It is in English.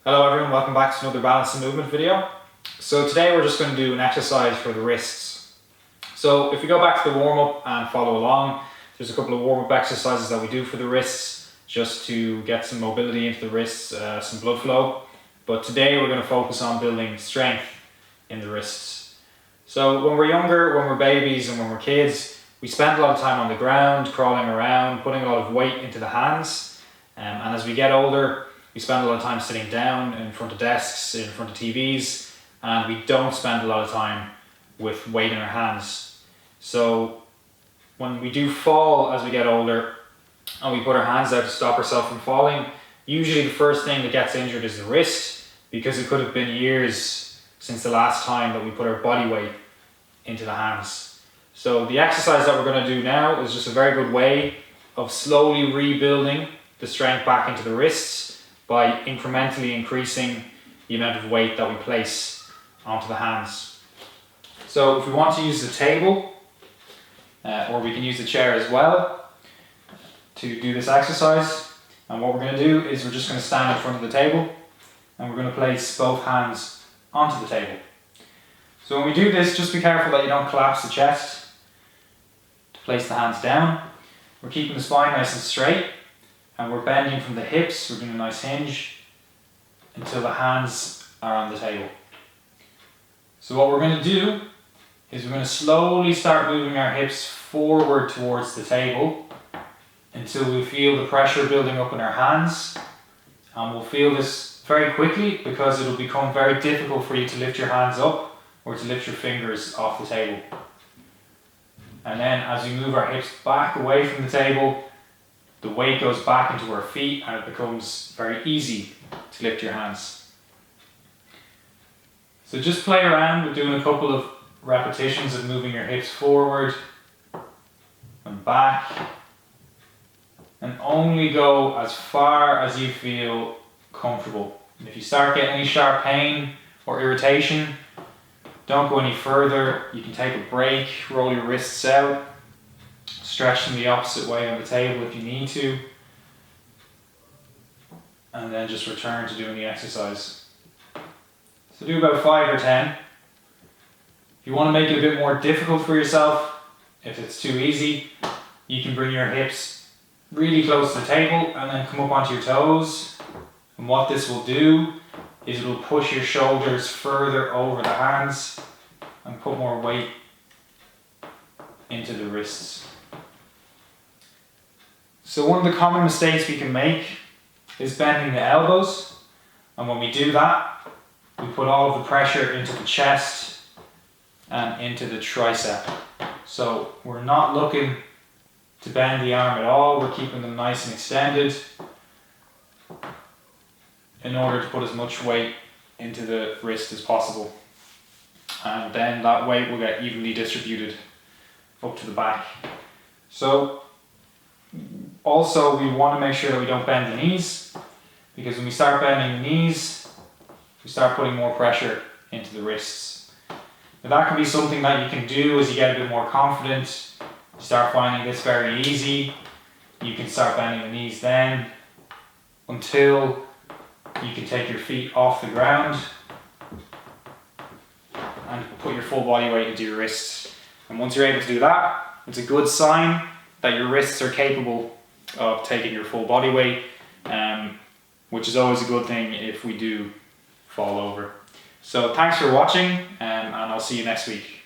Hello everyone, welcome back to another balance and movement video. So today we're just going to do an exercise for the wrists. So if we go back to the warm-up and follow along, there's a couple of warm-up exercises that we do for the wrists just to get some mobility into the wrists, some blood flow. But today we're going to focus on building strength in the wrists. So when we're younger, when we're babies and when we're kids, we spend a lot of time on the ground, crawling around, putting a lot of weight into the hands. And as we get older, we spend a lot of time sitting down in front of desks, in front of TVs, and we don't spend a lot of time with weight in our hands. So when we do fall as we get older and we put our hands out to stop ourselves from falling, usually the first thing that gets injured is the wrist, because it could have been years since the last time that we put our body weight into the hands. So the exercise that we're going to do now is just a very good way of slowly rebuilding the strength back into the wrists by incrementally increasing the amount of weight that we place onto the hands. So if we want to use the table, or we can use the chair as well to do this exercise. And what we're going to do is we're just going to stand in front of the table and we're going to place both hands onto the table. So when we do this, just be careful that you don't collapse the chest. To place the hands down, we're keeping the spine nice and straight. And we're bending from the hips, we're doing a nice hinge until the hands are on the table. So what we're going to do is we're going to slowly start moving our hips forward towards the table until we feel the pressure building up in our hands. And we'll feel this very quickly because it'll become very difficult for you to lift your hands up or to lift your fingers off the table. And then as we move our hips back away from the table, the weight goes back into our feet and it becomes very easy to lift your hands. So just play around with doing a couple of repetitions of moving your hips forward and back, and only go as far as you feel comfortable. And if you start getting any sharp pain or irritation, don't go any further. You can take a break, roll your wrists out, stretch them the opposite way on the table if you need to, and then just return to doing the exercise. So do about 5 or 10. If you want to make it a bit more difficult for yourself, if it's too easy, you can bring your hips really close to the table and then come up onto your toes. And what this will do is it will push your shoulders further over the hands and put more weight into the wrists. So one of the common mistakes we can make is bending the elbows, and when we do that, we put all of the pressure into the chest and into the tricep. So we're not looking to bend the arm at all, we're keeping them nice and extended in order to put as much weight into the wrist as possible. And then that weight will get evenly distributed up to the back. So also, we want to make sure that we don't bend the knees, because when we start bending the knees, we start putting more pressure into the wrists. Now that can be something that you can do as you get a bit more confident. You start finding this very easy. You can start bending the knees then until you can take your feet off the ground and put your full body weight into your wrists. And once you're able to do that, it's a good sign that your wrists are capable of taking your full body weight, which is always a good thing if we do fall over. So thanks for watching, and I'll see you next week.